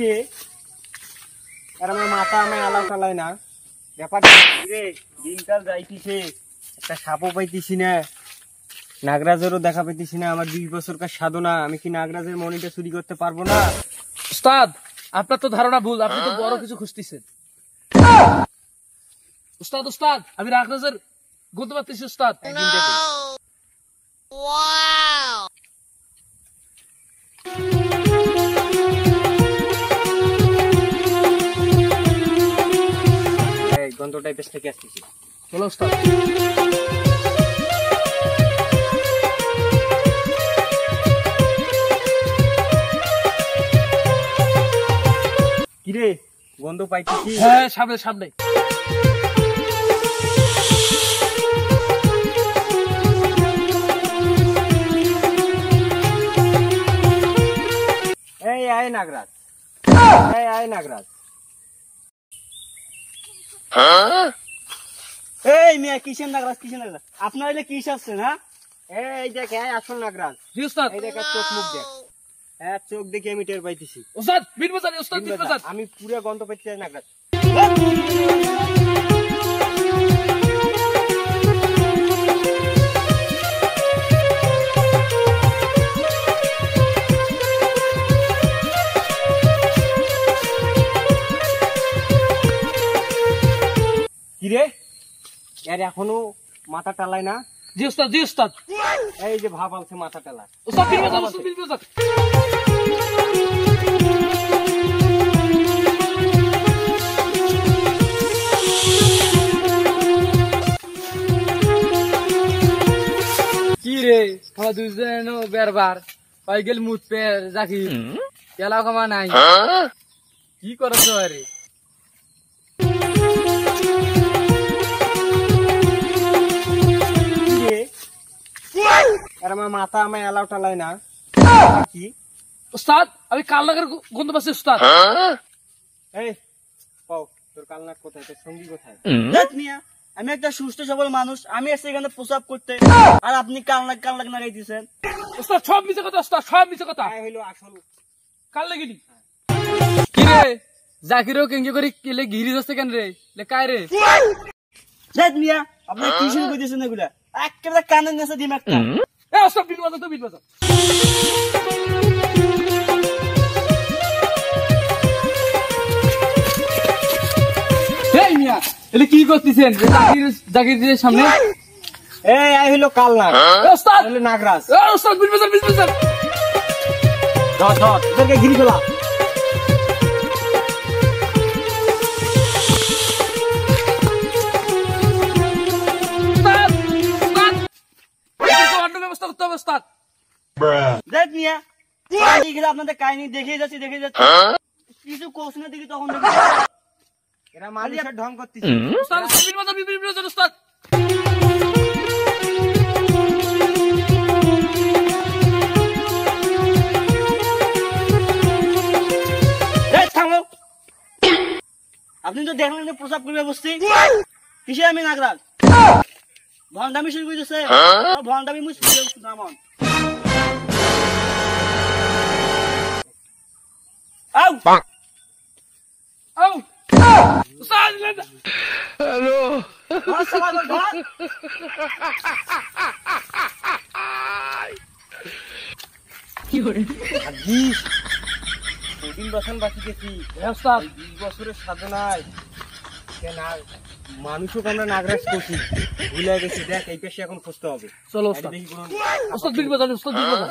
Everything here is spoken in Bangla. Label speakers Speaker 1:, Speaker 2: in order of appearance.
Speaker 1: রে আর আমার মাথা আমায় আলাও চালায় না ব্যাপারটা রে দিনকাল যাইতিছে একটা সাপও পাইতেছি না নাগরাজেরও দেখা পাইতেছি না আমার 20 বছরকার সাধনা আমি কি নাগরাজের মনিটা চুরি করতে পারবো না
Speaker 2: উস্তাদ আপনার তো ধারণা ভুল আপনি তো বড় কিছু খুঁজতেছেন উস্তাদ উস্তাদ আমি নাগরাজের গুনতে পারতেছি উস্তাদ একদিন দেখে
Speaker 1: এই গন্ধটাই বেশ থেকে আসতেছি
Speaker 2: চলো উস্তাদ
Speaker 1: কিরে গন্ধ পাইতেছি
Speaker 2: হ্যাঁ সামনে সামনে
Speaker 1: এই আয় নাগরাজ এই আয় নাগরাজ এই মিয়া কিসের নাগরাজ আপনার এলে কিস আসছেন হ্যাঁ এই দেখ আসল নাগরাজ
Speaker 2: জি উস্তাদ
Speaker 1: এই দেখ চোখ মুখ দেখ হ্যাঁ চোখ দেখে আমি টের পাইতেছি
Speaker 2: উস্তাদ বিট বাজার উস্তাদ বিট বাজার
Speaker 1: আমি পুরো গন্ধ পাইতেছি নাগরাজ কিরে এর এখনো মাথা টালায় না
Speaker 2: জি উস্তাদ জি উস্তাদ
Speaker 1: এই যে ভাব আছে মাথা টালা
Speaker 2: উস্তাদ বিট বাজার উস্তাদ বিট বাজার কি রে আমার দুজন বেরবার পাই গেল মুত পে জাকি কেলা কমা নাই কি করছ আরে
Speaker 1: আর আমার মাথা আমায় এলাও টালায় না কি
Speaker 2: উস্তাদ আমি কাল লাগার গন্ধ পাচ্ছি উস্তাদ
Speaker 1: এই পাও তোর কালনাক কোথায় তোর সঙ্গী কোথায়
Speaker 3: মিয়া আমি একটা সুস্থ সবল মানুষ আমি এসে এখানে প্রসাব করতে আর আপনি কালনাক লাগাই দিয়েছেন
Speaker 2: উস্তাদ সব মিছে কথা উস্তাদ সব মিছে কথা
Speaker 1: হইলো আসল
Speaker 2: কাল লাগিনি কি রে জাকিরও কেঙ্গে করে কেলে ঘিরি যাচ্ছে কেন রে লে কায় রে
Speaker 3: দেখ মিয়া আপনি কি শুরু করে দিয়েছেন এগুলা একেবারে কানের নেশা দিম একটা
Speaker 2: এ উস্তাদ বিট বাজার তো বিট বাজার এই মিয়া এলে কি করতেছেন জাকিরের সামনে
Speaker 1: এই আই হইলো কালনাক
Speaker 2: উস্তাদ
Speaker 1: হইলো নাগরাজ
Speaker 2: উস্তাদ বিট বাজার বিট বাজার
Speaker 1: ধর ধর তোকে ঘিরি ফেলা
Speaker 2: ব্যবস্থা করতে হবে উস্তাদ
Speaker 3: দেখ মিয়া এখানে আপনাদের কাহিনী দেখে যাচ্ছি কিছু কোশ্চেন দেখি তখন
Speaker 1: এরা মানুষের ঢং করতেছে
Speaker 2: উস্তাদ বিট বাজার বিট বাজার উস্তাদ
Speaker 3: আপনি তো দেখলেন যে প্রসাব করবে বসছি কিসে আমি নাগরাজ ভন্ডামি শুরু করে দিচ্ছে ভন্ডামি মুই নামন আউ
Speaker 2: আউ উস্তাদ হ্যালো কি করে
Speaker 1: 2-3 বছর বাকি গেছি
Speaker 2: উস্তাদ
Speaker 1: 20 বছরের সাধনায় কেন মানুষও আমরা নাগরাজ করছি ভুলে গেছি দেখ এই পেশে এখন খুঁজতে হবে
Speaker 2: চলো উস্তাদ
Speaker 1: দেখি কোন
Speaker 2: উস্তাদ বিট বাজার উস্তাদ বিট বাজার